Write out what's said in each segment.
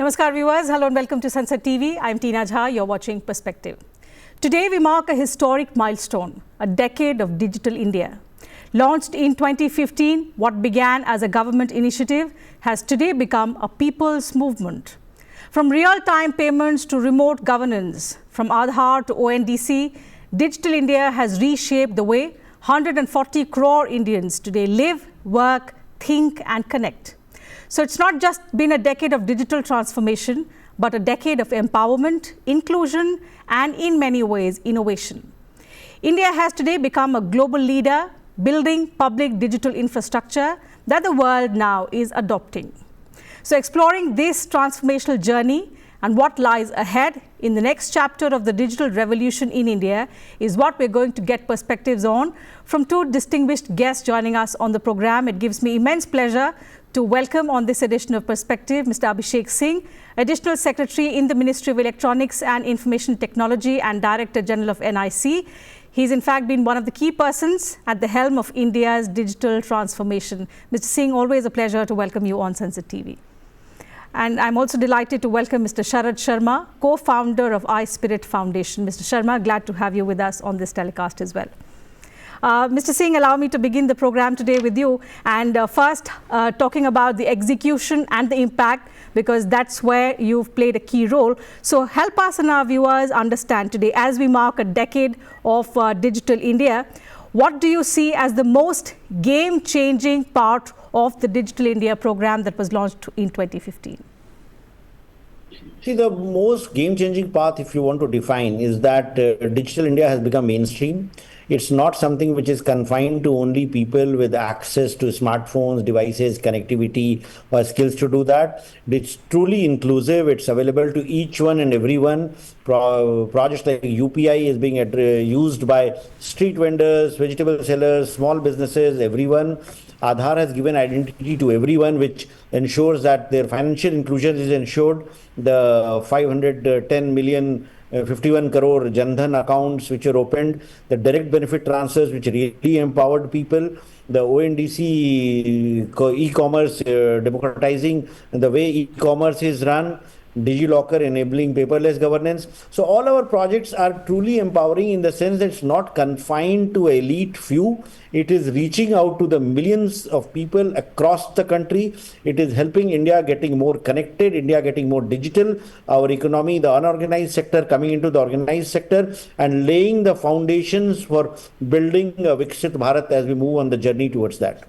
Namaskar viewers, hello and welcome to Sansad TV. I'm Teena Jha, you're watching Perspective. Today we mark a historic milestone, a decade of digital India. Launched in 2015, what began as a government initiative has today become a people's movement. From real-time payments to remote governance, from Aadhaar to ONDC, Digital India has reshaped the way 140 crore Indians today live, work, think and connect. So it's not just been a decade of digital transformation, but a decade of empowerment, inclusion, and in many ways, innovation. India has today become a global leader, building public digital infrastructure that the world now is adopting. So exploring this transformational journey and what lies ahead in the next chapter of the digital revolution in India is what we're going to get perspectives on from two distinguished guests joining us on the program. It gives me immense pleasure to welcome on this edition of Perspective Mr. Abhishek Singh, Additional Secretary in the Ministry of Electronics and Information Technology and Director General of NIC. He's in fact been one of the key persons at the helm of India's digital transformation. Mr. Singh, always a pleasure to welcome you on Sansad TV. And I'm also delighted to welcome Mr. Sharad Sharma, co-founder of iSpirit Foundation. Mr. Sharma, glad to have you with us on this telecast as well. Mr. Singh, allow me to begin the program today with you and first talking about the execution and the impact, because that's where you've played a key role. So help us and our viewers understand today, as we mark a decade of Digital India, what do you see as the most game-changing part of the Digital India program that was launched in 2015? See, the most game-changing path, if you want to define, is that Digital India has become mainstream. It's not something which is confined to only people with access to smartphones, devices, connectivity, or skills to do that. It's truly inclusive. It's available to each one and everyone. Projects like UPI is being used by street vendors, vegetable sellers, small businesses, everyone. Aadhaar has given identity to everyone, which ensures that their financial inclusion is ensured. The 510 million 51 crore Jan Dhan accounts which are opened, the direct benefit transfers which really empowered people, the ONDC e-commerce democratizing the way e-commerce is run, DigiLocker enabling paperless governance. So all our projects are truly empowering in the sense that it's not confined to elite few. It is reaching out to the millions of people across the country. It is helping India getting more connected, India getting more digital, our economy, the unorganized sector coming into the organized sector, and laying the foundations for building a Viksit Bharat as we move on the journey towards that.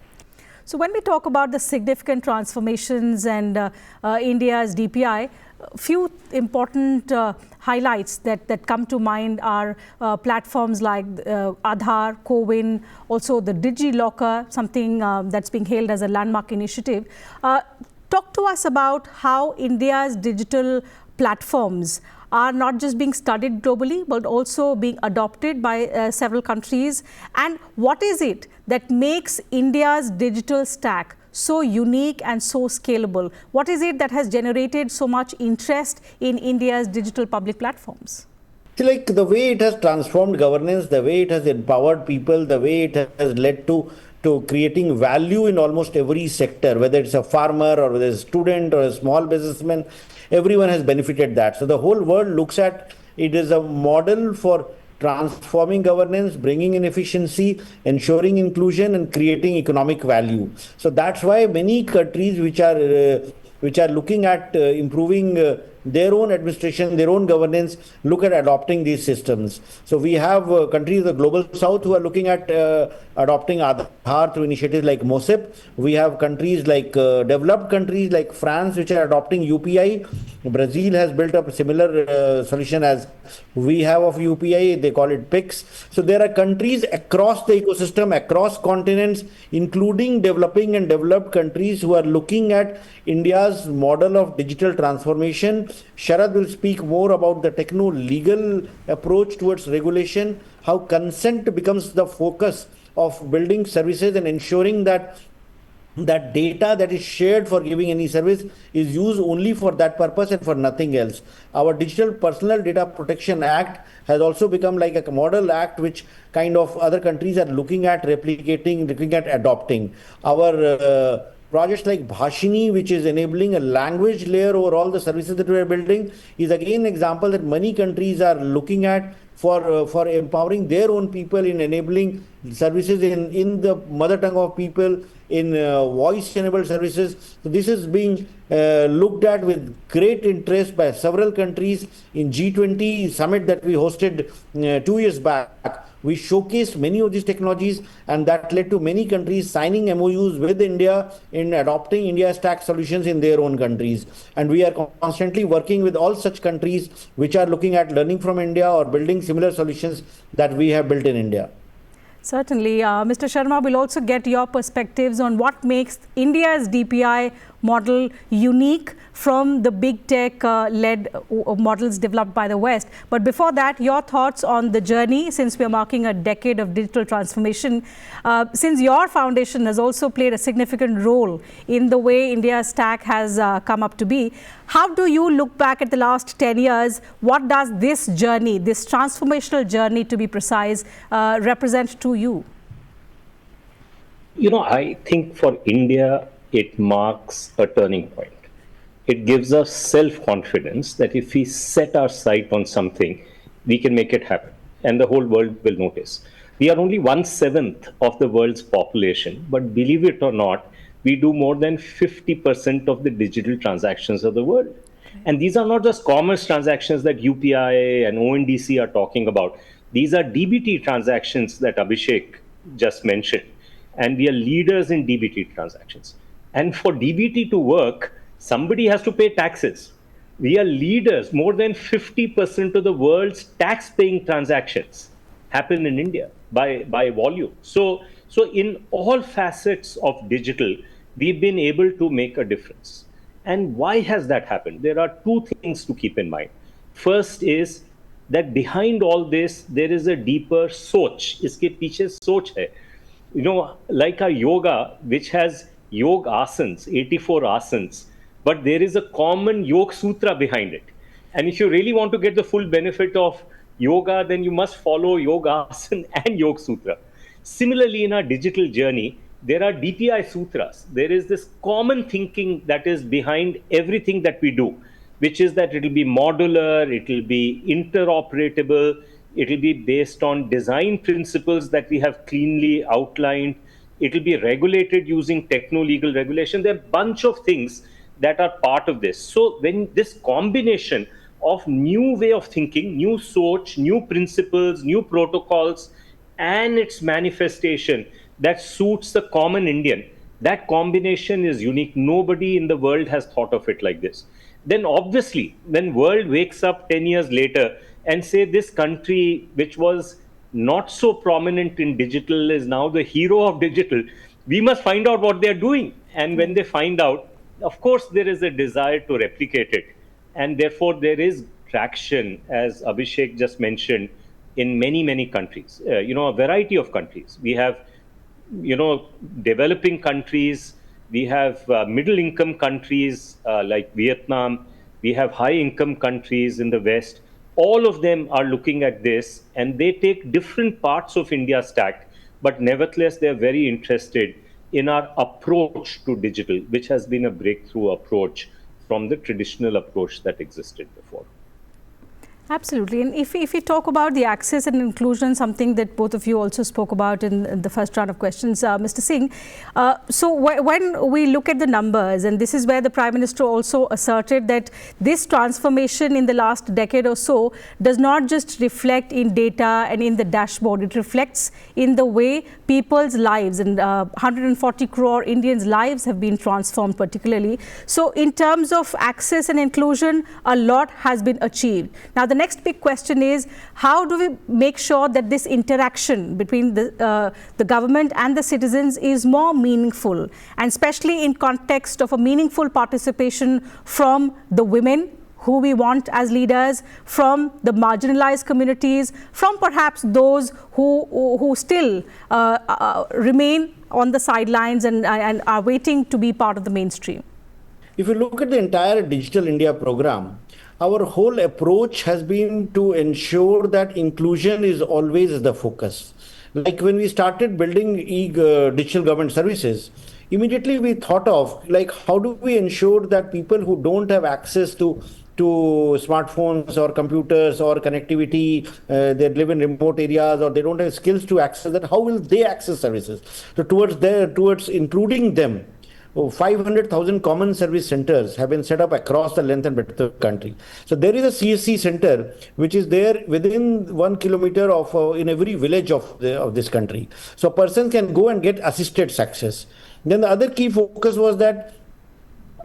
So when we talk about the significant transformations and India's DPI, few important highlights that come to mind are platforms like Aadhaar, CoWIN, also the DigiLocker, something that's being hailed as a landmark initiative. Talk to us about how India's digital platforms are not just being studied globally, but also being adopted by several countries. And what is it that makes India's digital stack so unique and so scalable? What is it that has generated so much interest in India's digital public platforms? Like the way it has transformed governance, the way it has empowered people, the way it has led to creating value in almost every sector, whether it's a farmer or whether it's a student or a small businessman, everyone has benefited that. So the whole world looks at it as a model for transforming governance, bringing in efficiency, ensuring inclusion and creating economic value. So that's why many countries which are looking at improving their own administration, their own governance, look at adopting these systems. So we have countries of the global south who are looking at adopting Aadhaar through initiatives like MOSIP. We have countries like developed countries like France which are adopting UPI. Brazil has built up a similar solution as we have of UPI. They call it PIX. So there are countries across the ecosystem, across continents, including developing and developed countries, who are looking at India's model of digital transformation. Sharad will speak more about the techno-legal approach towards regulation, how consent becomes the focus of building services and ensuring that data that is shared for giving any service is used only for that purpose and for nothing else. Our Digital Personal Data Protection Act has also become like a model act which kind of other countries are looking at replicating, looking at adopting. Our Projects like Bhashini, which is enabling a language layer over all the services that we are building, is again an example that many countries are looking at for empowering their own people in enabling services in the mother tongue of people, in voice-enabled services. So this is being looked at with great interest by several countries in G20 summit that we hosted 2 years back. We showcased many of these technologies, and that led to many countries signing MOUs with India in adopting India's tax solutions in their own countries. And we are constantly working with all such countries which are looking at learning from India or building similar solutions that we have built in India. Certainly. Mr. Sharma, will also get your perspectives on what makes India's DPI model unique from the big tech-led models developed by the West. But before that, your thoughts on the journey, since we are marking a decade of digital transformation, since your foundation has also played a significant role in the way India's stack has come up to be. How do you look back at the last 10 years? What does this journey, this transformational journey to be precise, represent to you? You know, I think for India, it marks a turning point. It gives us self-confidence that if we set our sight on something, we can make it happen, and the whole world will notice. We are only 1/7 of the world's population, but believe it or not, we do more than 50% of the digital transactions of the world. And these are not just commerce transactions that UPI and ONDC are talking about. These are DBT transactions that Abhishek just mentioned. And we are leaders in DBT transactions. And for DBT to work, somebody has to pay taxes. We are leaders. More than 50% of the world's tax-paying transactions happen in India by volume. So in all facets of digital, we've been able to make a difference. And why has that happened? There are two things to keep in mind. First is that behind all this, there is a deeper soch. Iske piche soch hai. You know, like a yoga, which has yoga asanas, 84 asanas, but there is a common yoga sutra behind it. And if you really want to get the full benefit of yoga, then you must follow yoga asana and yoga sutra. Similarly, in our digital journey, there are DPI sutras. There is this common thinking that is behind everything that we do, which is that it will be modular, it will be interoperable, it will be based on design principles that we have cleanly outlined. It will be regulated using techno-legal regulation. There are a bunch of things that are part of this. So when this combination of new way of thinking, new soch, new principles, new protocols, and its manifestation that suits the common Indian, that combination is unique. Nobody in the world has thought of it like this. Then obviously, when world wakes up 10 years later and say this country, which was not so prominent in digital, is now the hero of digital, we must find out what they're doing. And when they find out, of course, there is a desire to replicate it. And therefore, there is traction, as Abhishek just mentioned, in many, many countries, a variety of countries. We have, developing countries, we have middle-income countries like Vietnam, we have high-income countries in the West. All of them are looking at this, and they take different parts of India's stack, but nevertheless, they're very interested in our approach to digital, which has been a breakthrough approach from the traditional approach that existed before. Absolutely. And if we talk about the access and inclusion, something that both of you also spoke about in the first round of questions, Mr. Singh, so when we look at the numbers, and this is where the Prime Minister also asserted that this transformation in the last decade or so does not just reflect in data and in the dashboard, it reflects in the way people's lives, and 140 crore Indians' lives have been transformed particularly. So in terms of access and inclusion, a lot has been achieved. Now, the next big question is, how do we make sure that this interaction between the government and the citizens is more meaningful, and especially in context of a meaningful participation from the women who we want as leaders, from the marginalized communities, from perhaps those who still remain on the sidelines and are waiting to be part of the mainstream? If you look at the entire Digital India program, our whole approach has been to ensure that inclusion is always the focus. Like when we started building digital government services, immediately we thought of like, how do we ensure that people who don't have access to smartphones or computers or connectivity, they live in remote areas or they don't have skills to access that, how will they access services? So towards including them, 500,000 common service centers have been set up across the length and breadth of the country. So there is a CSC center which is there within 1 kilometer of in every village of this country. So a person can go and get assisted access. Then the other key focus was that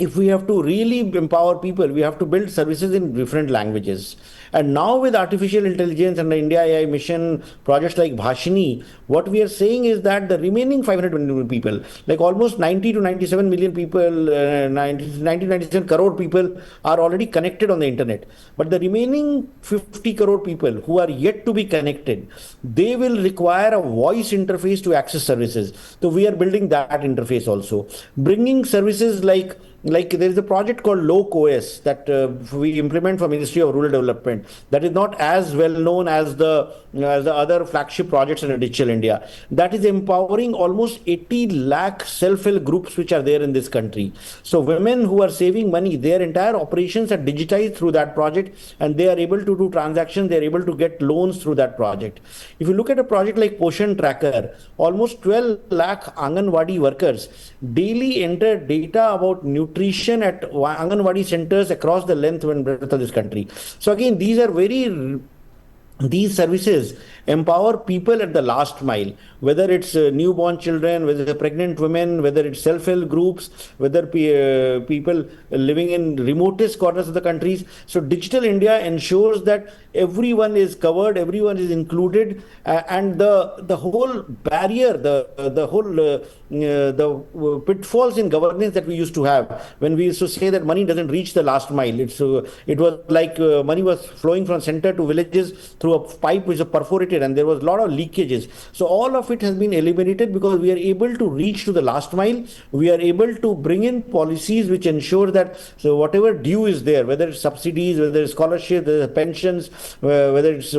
if we have to really empower people, we have to build services in different languages. And now with artificial intelligence and the India AI mission projects like Bhashini, what we are saying is that the remaining 500 million people, like almost 90 to 97 million people, 90 to 97 crore people are already connected on the internet. But the remaining 50 crore people who are yet to be connected, they will require a voice interface to access services. So we are building that interface also. Bringing services like there is a project called LOC-OS that we implement for Ministry of Rural Development that is not as well known as the other flagship projects in Digital India. That is empowering almost 80 lakh self-help groups which are there in this country. So women who are saving money, their entire operations are digitized through that project and they are able to do transactions, they are able to get loans through that project. If you look at a project like Poshan Tracker, almost 12 lakh Anganwadi workers daily enter data about nutrition at Anganwadi centers across the length and breadth of this country. So again, these services empower people at the last mile, whether it's newborn children, whether it's pregnant women, whether it's self-help groups, whether people living in remotest corners of the countries. So Digital India ensures that everyone is covered, everyone is included, and the whole barrier, the pitfalls in governance that we used to have when we used to say that money doesn't reach the last mile. It was like money was flowing from center to villages through a pipe which is perforated, and there was a lot of leakages. So all of it has been eliminated because we are able to reach to the last mile. We are able to bring in policies which ensure that so whatever due is there, whether it's subsidies, whether it's scholarship, whether it's pensions, whether it's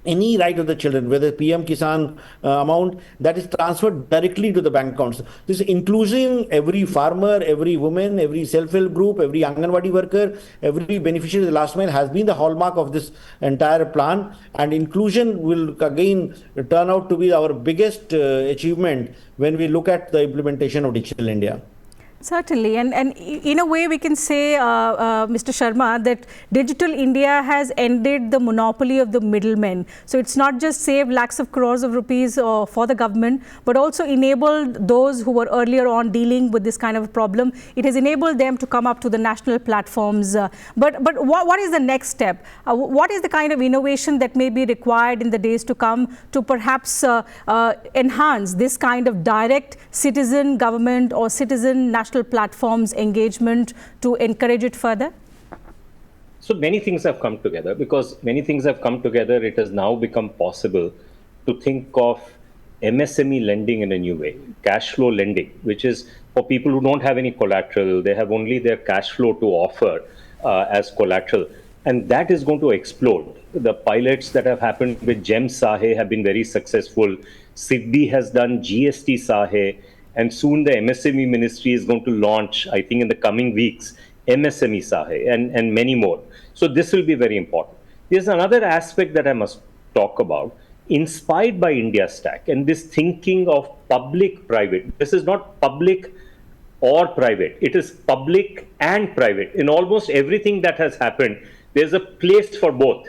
any right of the children, whether PM Kisan amount, that is transferred directly to the bank accounts. This is including every farmer, every woman, every self-help group, every Anganwadi worker, every beneficiary of the last mile has been the hallmark of this entire plan. And inclusion will again turn out to be our biggest achievement when we look at the implementation of Digital India. Certainly, and in a way we can say, Mr. Sharma, that Digital India has ended the monopoly of the middlemen. So it's not just saved lakhs of crores of rupees for the government, but also enabled those who were earlier on dealing with this kind of problem. It has enabled them to come up to the national platforms. But what is the next step? What is the kind of innovation that may be required in the days to come to perhaps enhance this kind of direct citizen government or citizen national platforms engagement to encourage it further? So many things have come together. Because many things have come together, it has now become possible to think of MSME lending in a new way, cash flow lending, which is for people who don't have any collateral, they have only their cash flow to offer as collateral. And that is going to explode. The pilots that have happened with GEM Sahe have been very successful. Siddhi has done GST Sahe. And soon the MSME ministry is going to launch, I think in the coming weeks, MSME Sahe and many more. So this will be very important. There's another aspect that I must talk about, inspired by India Stack and this thinking of public-private. This is not public or private. It is public and private. In almost everything that has happened, there's a place for both.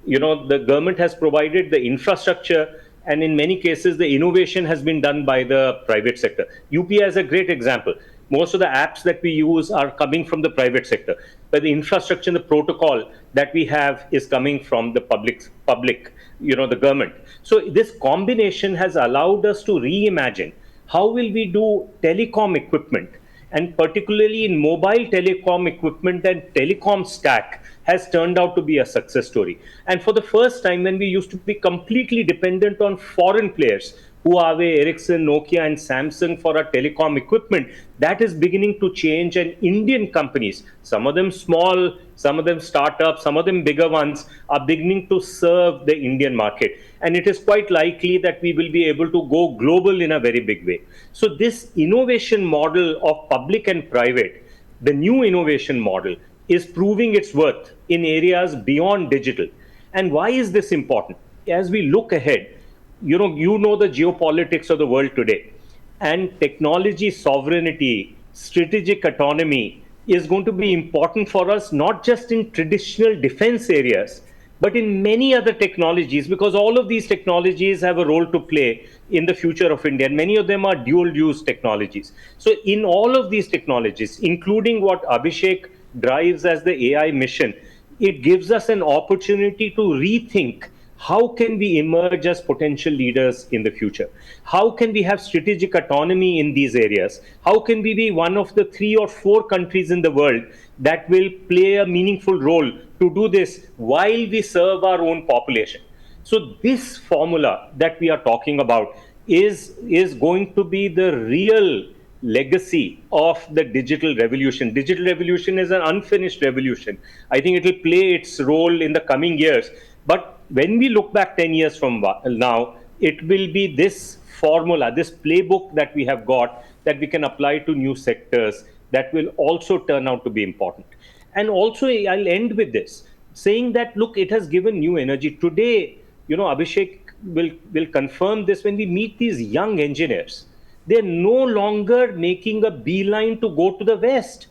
You know, the government has provided the infrastructure, and in many cases, the innovation has been done by the private sector. UPI is a great example. Most of the apps that we use are coming from the private sector, but the infrastructure and the protocol that we have is coming from the public, the government. So this combination has allowed us to reimagine how will we do telecom equipment, and particularly in mobile telecom equipment and telecom stack has turned out to be a success story. And for the first time, when we used to be completely dependent on foreign players Huawei, Ericsson, Nokia, and Samsung for our telecom equipment. That is beginning to change, and Indian companies, some of them small, some of them startups, some of them bigger ones, are beginning to serve the Indian market. And it is quite likely that we will be able to go global in a very big way. So this innovation model of public and private, the new innovation model, is proving its worth in areas beyond digital. And why is this important? As we look ahead, you know the geopolitics of the world today, and technology sovereignty, strategic autonomy is going to be important for us, not just in traditional defense areas, but in many other technologies, because all of these technologies have a role to play in the future of India, and many of them are dual use technologies. So in all of these technologies, including what Abhishek drives as the AI mission, it gives us an opportunity to rethink how can we emerge as potential leaders in the future? How can we have strategic autonomy in these areas? How can we be one of the 3 or 4 countries in the world that will play a meaningful role to do this while we serve our own population? So this formula that we are talking about is going to be the real legacy of the digital revolution. Digital revolution is an unfinished revolution. I think it will play its role in the coming years. But when we look back 10 years from now, it will be this formula, this playbook that we have got that we can apply to new sectors that will also turn out to be important. And also, I'll end with this, saying that, look, it has given new energy. Today, Abhishek will confirm this when we meet these young engineers. They're no longer making a beeline to go to the West.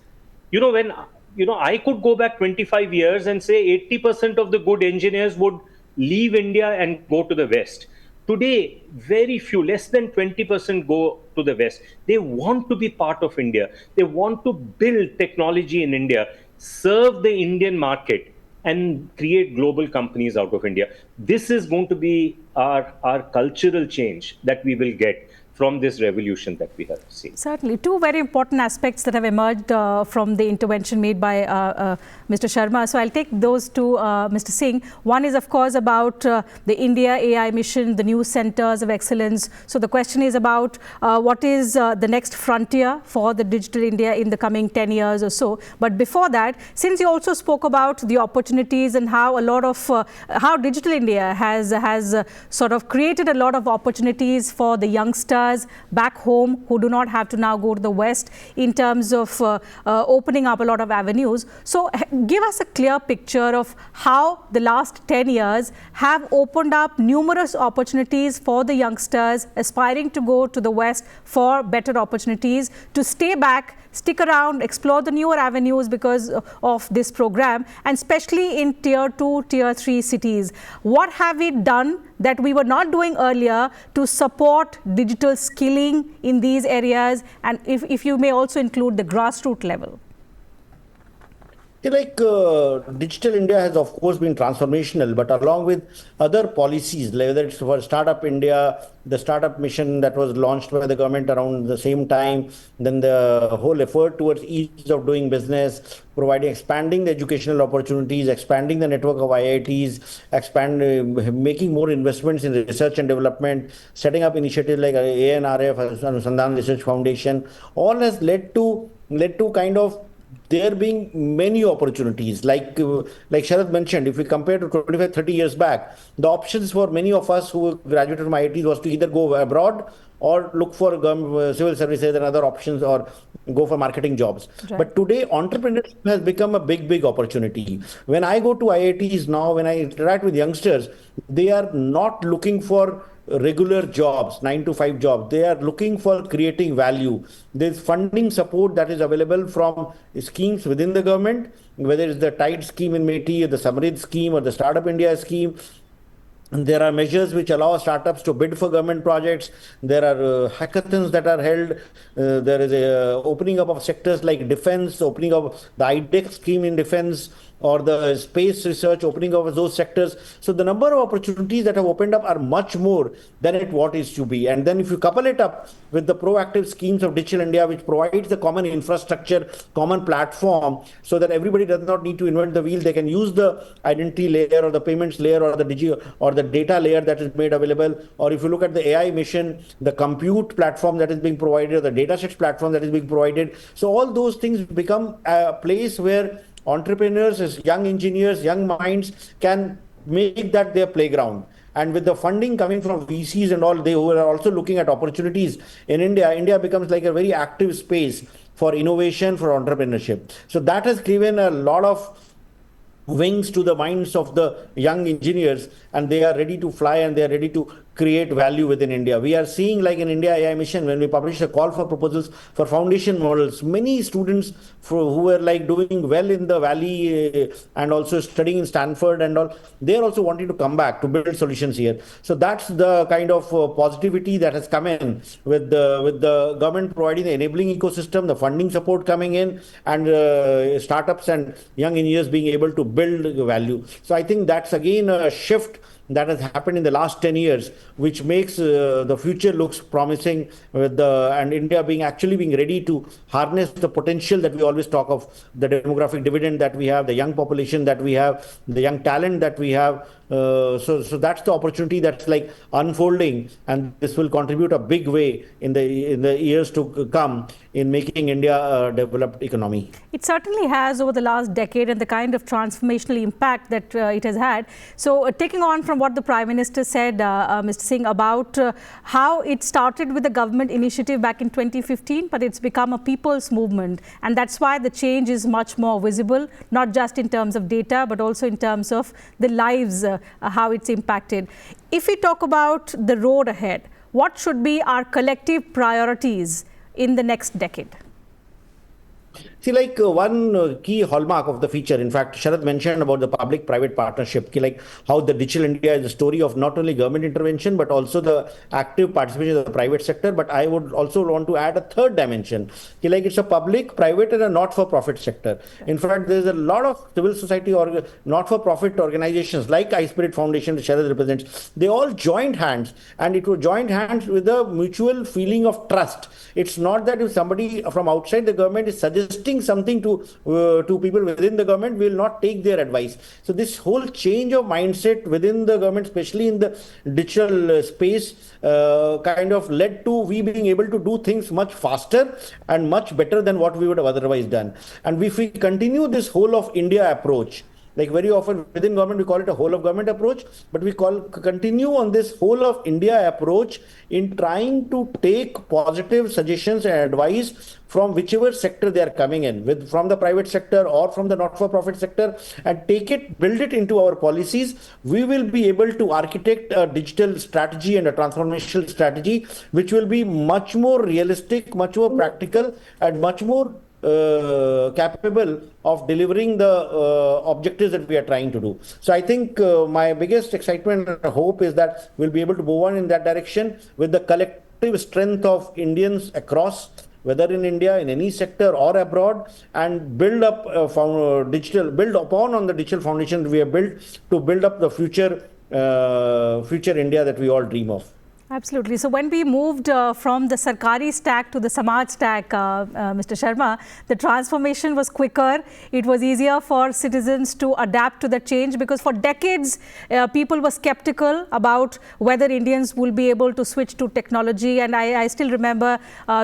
When I could go back 25 years and say 80% of the good engineers would leave India and go to the West. Today, very few, less than 20% go to the West. They want to be part of India. They want to build technology in India, serve the Indian market, and create global companies out of India. This is going to be our cultural change that we will get from this revolution that we have seen. Certainly. 2 very important aspects that have emerged from the intervention made by Mr. Sharma. So I'll take those to Mr. Singh. One is, of course, about the India AI mission, the new centers of excellence. So the question is about what is the next frontier for the digital India in the coming 10 years or so. But before that, since you also spoke about the opportunities and how a lot of how digital India has sort of created a lot of opportunities for the youngsters back home who do not have to now go to the West in terms of opening up a lot of avenues. So give us a clear picture of how the last 10 years have opened up numerous opportunities for the youngsters aspiring to go to the West for better opportunities, to stay back, stick around, explore the newer avenues because of this program, and especially in tier 2, tier 3 cities. What have we done that we were not doing earlier to support digital skilling in these areas, and if you may also include the grassroots level? Digital India has, of course, been transformational, but along with other policies, whether it's for Startup India, the startup mission that was launched by the government around the same time, then the whole effort towards ease of doing business, expanding the educational opportunities, expanding the network of IITs, making more investments in research and development, setting up initiatives like ANRF, Anusandhan Research Foundation, all has led to kind of there being many opportunities. Like Sharad mentioned, if we compare to 25, 30 years back, the options for many of us who graduated from IIT was to either go abroad or look for civil services and other options, or go for marketing jobs. Right. But today, entrepreneurship has become a big opportunity. When I go to IITs now, when I interact with youngsters, they are not looking for regular jobs, 9 to 5 jobs. They are looking for creating value. There's funding support that is available from schemes within the government, whether it's the TIDE scheme in METI, or the Samrid scheme, or the Startup India scheme. And there are measures which allow startups to bid for government projects. There are hackathons that are held. There is a opening up of sectors like defense, opening up the IDEX scheme in defense. or the space research, opening of those sectors. So the number of opportunities that have opened up are much more than it what is to be. And then if you couple it up with the proactive schemes of Digital India, which provides the common infrastructure, common platform, so that everybody does not need to invent the wheel. They can use the identity layer or the payments layer or the data layer that is made available. Or if you look at the AI mission, the compute platform that is being provided, the datasets platform that is being provided. So all those things become a place where entrepreneurs, young engineers, young minds can make that their playground. And with the funding coming from VCs and all, they who are also looking at opportunities in India, India becomes like a very active space for innovation, for entrepreneurship. So that has given a lot of wings to the minds of the young engineers, and they are ready to fly and they are ready to create value within India. We are seeing, like in India AI mission, when we published a call for proposals for foundation models, many students who were like doing well in the valley and also studying in Stanford and all, they are also wanting to come back to build solutions here. So that's the kind of positivity that has come in with the government providing the enabling ecosystem, the funding support coming in, and startups and young engineers being able to build value. So I think that's again a shift that has happened in the last 10 years, which makes the future looks promising, and India being ready to harness the potential that we always talk of, the demographic dividend that we have, the young population that we have, the young talent that we have. So that's the opportunity that's like unfolding, and this will contribute a big way in the years to come in making India a developed economy. It certainly has over the last decade, and the kind of transformational impact that it has had. So taking on from what the Prime Minister said, Mr. Singh, about how it started with a government initiative back in 2015, but it's become a people's movement, and that's why the change is much more visible, not just in terms of data, but also in terms of the lives, how it's impacted. If we talk about the road ahead, what should be our collective priorities in the next decade? See, like one key hallmark of the feature, in fact, Sharad mentioned about the public-private partnership, like how the Digital India is a story of not only government intervention, but also the active participation of the private sector. But I would also want to add a third dimension, like it's a public, private, and a not-for-profit sector. In fact, there's a lot of civil society or not-for-profit organizations like iSpirit Foundation, that Sharad represents. They all joined hands, and it was joined hands with a mutual feeling of trust. It's not that if somebody from outside the government is suggesting something to people within the government, we will not take their advice. So this whole change of mindset within the government, especially in the digital space, kind of led to we being able to do things much faster and much better than what we would have otherwise done. And if we continue this whole of India approach, like very often within government we call it a whole of government approach, but we continue on this whole of India approach in trying to take positive suggestions and advice from whichever sector they are coming in, from the private sector or from the not-for-profit sector, and build it into our policies. We will be able to architect a digital strategy and a transformational strategy, which will be much more realistic, much more practical, and much more capable of delivering the objectives that we are trying to do. So I think my biggest excitement and hope is that we'll be able to move on in that direction with the collective strength of Indians across, whether in India, in any sector or abroad, and build up build upon on the digital foundation we have built to build up the future India that we all dream of. Absolutely. So when we moved from the Sarkari stack to the Samaj stack, Mr. Sharma, the transformation was quicker. It was easier for citizens to adapt to the change, because for decades, people were skeptical about whether Indians will be able to switch to technology. And I still remember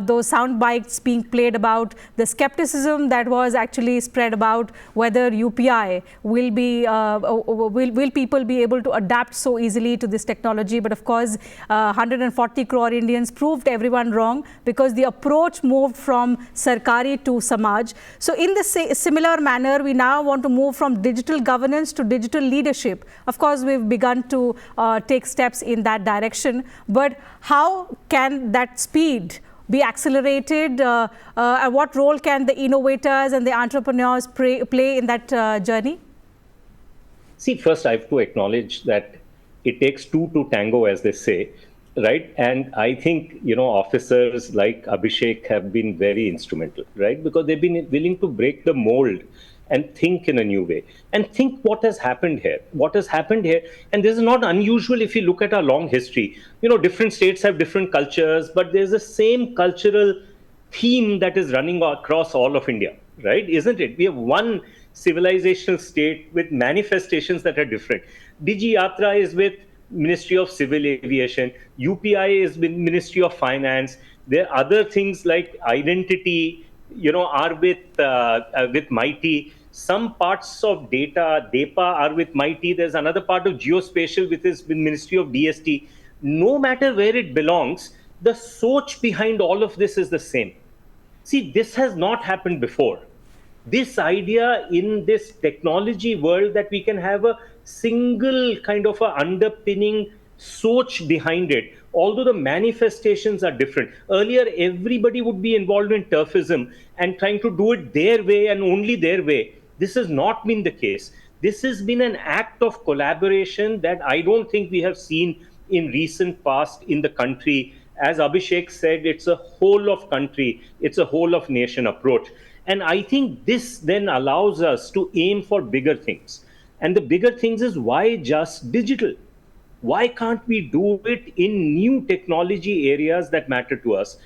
those sound bites being played about the skepticism that was actually spread about whether UPI will be, will people be able to adapt so easily to this technology. But of course, 140 crore Indians proved everyone wrong, because the approach moved from Sarkari to Samaj. So in the similar manner, we now want to move from digital governance to digital leadership. Of course, we've begun to take steps in that direction. But how can that speed be accelerated? And what role can the innovators and the entrepreneurs play in that journey? See, first I have to acknowledge that it takes two to tango, as they say. Right. And I think, officers like Abhishek have been very instrumental, right? Because they've been willing to break the mold and think in a new way. And think what has happened here. What has happened here, and this is not unusual if you look at our long history. Different states have different cultures, but there's the same cultural theme that is running across all of India, right? Isn't it? We have one civilizational state with manifestations that are different. Digi Yatra is with Ministry of Civil Aviation, UPI is with Ministry of Finance. There are other things like identity, are with Mighty. Some parts of data, DEPA, are with Mighty. There's another part of geospatial, which is with Ministry of DST. No matter where it belongs, the soch behind all of this is the same. See, this has not happened before. This idea in this technology world that we can have a single kind of a underpinning soch behind it, although the manifestations are different. Earlier, everybody would be involved in turfism and trying to do it their way and only their way. This has not been the case. This has been an act of collaboration that I don't think we have seen in recent past in the country. As Abhishek said, it's a whole of country, it's a whole of nation approach. And I think this then allows us to aim for bigger things. And the bigger things is, why just digital? Why can't we do it in new technology areas that matter to us?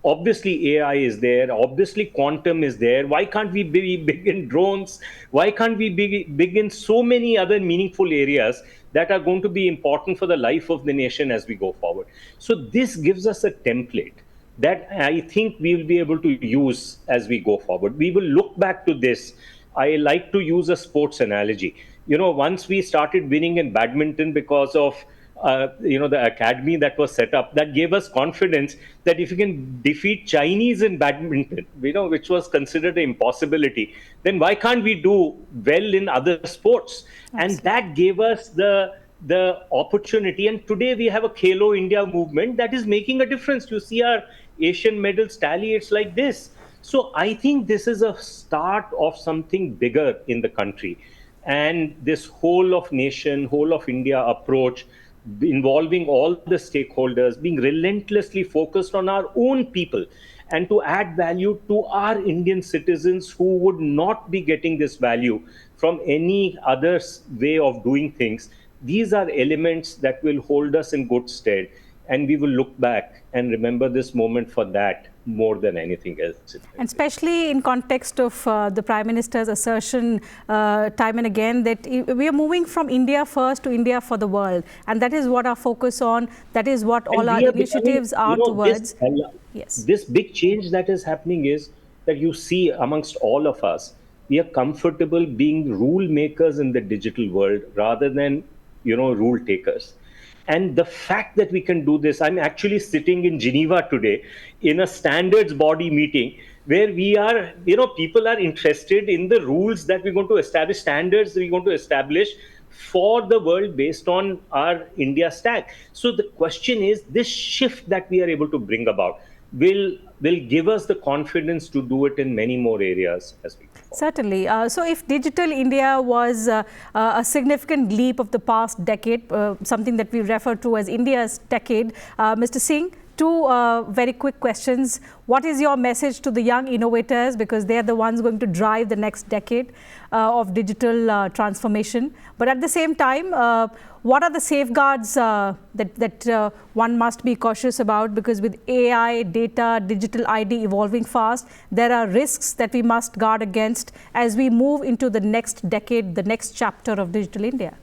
Obviously, AI is there. Obviously, quantum is there. Why can't we be big in drones? Why can't we be big in so many other meaningful areas that are going to be important for the life of the nation as we go forward? So this gives us a template that I think we will be able to use as we go forward. We will look back to this. I like to use a sports analogy. Once we started winning in badminton because of the academy that was set up, that gave us confidence that if you can defeat Chinese in badminton, which was considered an impossibility, then why can't we do well in other sports? Absolutely. And that gave us the opportunity. And today we have a Khelo India movement that is making a difference. You see our Asian medals tally, it's like this. So I think this is a start of something bigger in the country. And this whole of nation, whole of India approach, involving all the stakeholders, being relentlessly focused on our own people and to add value to our Indian citizens who would not be getting this value from any other way of doing things. These are elements that will hold us in good stead. And we will look back and remember this moment for that more than anything else. And especially in context of the Prime Minister's assertion time and again that we are moving from India first to India for the world. And that is what our focus on, that is what all our initiatives are towards. This big change that is happening is that you see amongst all of us, we are comfortable being rule makers in the digital world rather than, rule takers. And the fact that we can do this, I'm actually sitting in Geneva today in a standards body meeting where we are, people are interested in the rules that we're going to establish, standards we're going to establish for the world based on our India stack. So the question is, this shift that we are able to bring about will give us the confidence to do it in many more areas as we go forward. Certainly. So if Digital India was a significant leap of the past decade, something that we refer to as India's decade, Mr. Singh, two very quick questions. What is your message to the young innovators, because they are the ones going to drive the next decade of digital transformation? But at the same time, what are the safeguards that one must be cautious about? Because with AI, data, digital ID evolving fast, there are risks that we must guard against as we move into the next decade, the next chapter of Digital India.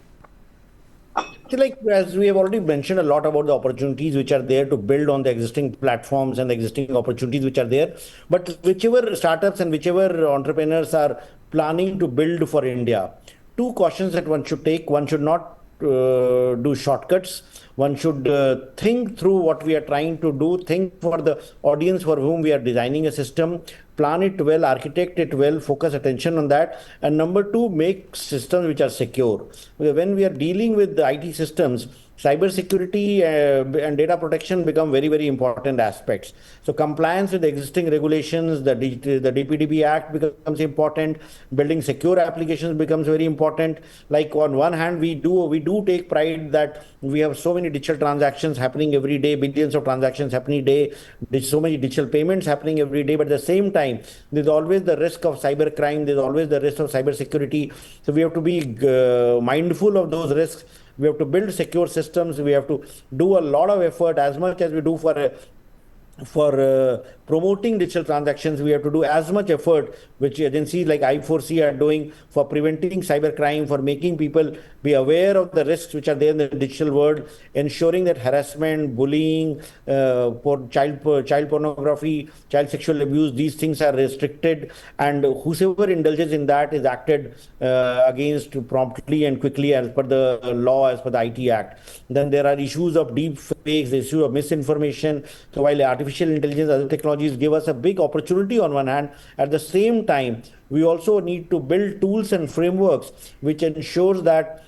Like, as we have already mentioned a lot about the opportunities which are there to build on the existing platforms and the existing opportunities which are there. But whichever startups and whichever entrepreneurs are planning to build for India, two cautions that one should take. One should not do shortcuts. One should think through what we are trying to do, think for the audience for whom we are designing a system, plan it well, architect it well, focus attention on that. And number two, make systems which are secure. When we are dealing with the IT systems, cybersecurity and data protection become very, very important aspects. So compliance with the existing regulations, the DPDP Act becomes important. Building secure applications becomes very important. Like on one hand, we do take pride that we have so many digital transactions happening every day, billions of transactions happening a day, so many digital payments happening every day. But at the same time, time, there's always the risk of cybercrime, there's always the risk of cybersecurity. So we have to be mindful of those risks. We have to build secure systems. We have to do a lot of effort, as much as we do for promoting digital transactions. We have to do as much effort which agencies like I4C are doing for preventing cybercrime, for making people be aware of the risks which are there in the digital world, ensuring that harassment, bullying, child pornography, child sexual abuse, these things are restricted, and whosoever indulges in that is acted against promptly and quickly as per the law, as per the IT Act. Then there are issues of deep fakes, the issue of misinformation. So while artificial intelligence, other technologies give us a big opportunity on one hand, at the same time, we also need to build tools and frameworks which ensures that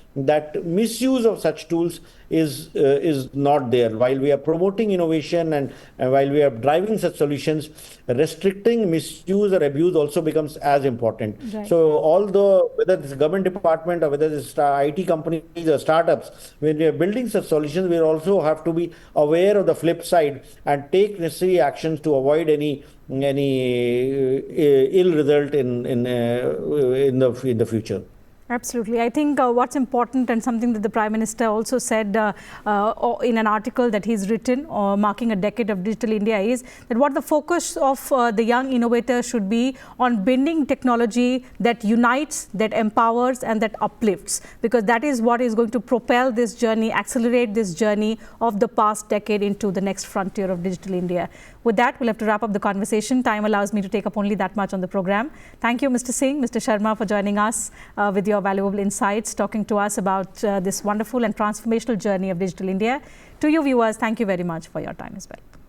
misuse of such tools is not there. While we are promoting innovation and while we are driving such solutions, restricting misuse or abuse also becomes as important. Right. So although whether it's government department or whether it's IT companies or startups, when we are building such solutions, we also have to be aware of the flip side and take necessary actions to avoid any ill result in the future. Absolutely. I think what's important, and something that the Prime Minister also said in an article that he's written, marking a decade of digital India, is that what the focus of the young innovators should be on building technology that unites, that empowers and that uplifts, because that is what is going to propel this journey, accelerate this journey of the past decade into the next frontier of digital India. With that, we'll have to wrap up the conversation. Time allows me to take up only that much on the program. Thank you, Mr. Singh, Mr. Sharma, for joining us with your valuable insights, talking to us about this wonderful and transformational journey of digital India. To you viewers, thank you very much for your time as well.